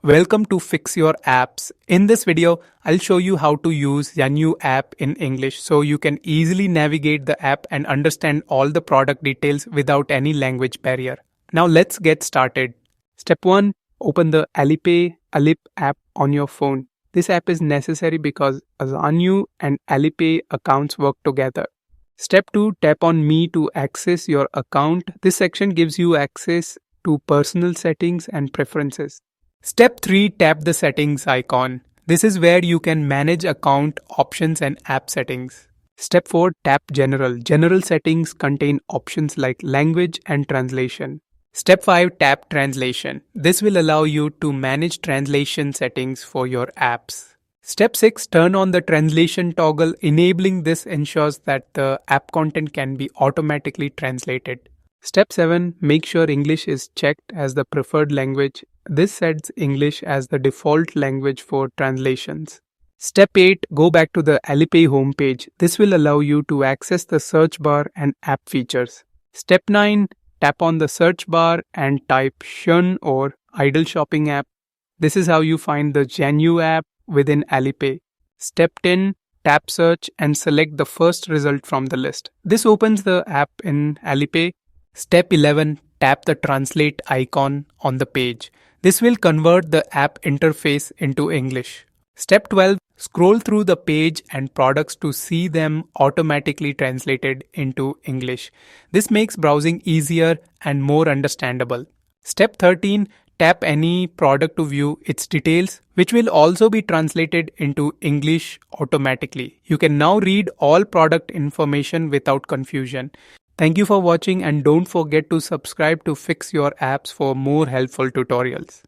Welcome to Fix Your Apps. In this video, I'll show you how to use Xianyu app in English so you can easily navigate the app and understand all the product details without any language barrier. Now let's get started. Step 1. Open the Alipay app on your phone. This app is necessary because Xianyu and Alipay accounts work together. Step 2. Tap on Me to access your account. This section gives you access to personal settings and preferences. Step 3. Tap the settings icon. This is where you can manage account options and app settings. Step 4. Tap General. General settings contain options like language and translation. Step 5. Tap Translation. This will allow you to manage translation settings for your apps. Step 6. Turn on the translation toggle. Enabling this ensures that the app content can be automatically translated. Step 7. Make sure English is checked as the preferred language. This sets English as the default language for translations. Step 8. Go back to the Alipay homepage. This will allow you to access the search bar and app features. Step 9. Tap on the search bar and type Xianyu or Idle Shopping app. This is how you find the Xianyu app within Alipay. Step 10. Tap Search and select the first result from the list. This opens the app in Alipay. Step 11. Tap the Translate icon on the page. This will convert the app interface into English. Step 12. Scroll through the page and products to see them automatically translated into English. This makes browsing easier and more understandable. Step 13. Tap any product to view its details, which will also be translated into English automatically. You can now read all product information without confusion. Thank you for watching and don't forget to subscribe to Fix Your Apps for more helpful tutorials.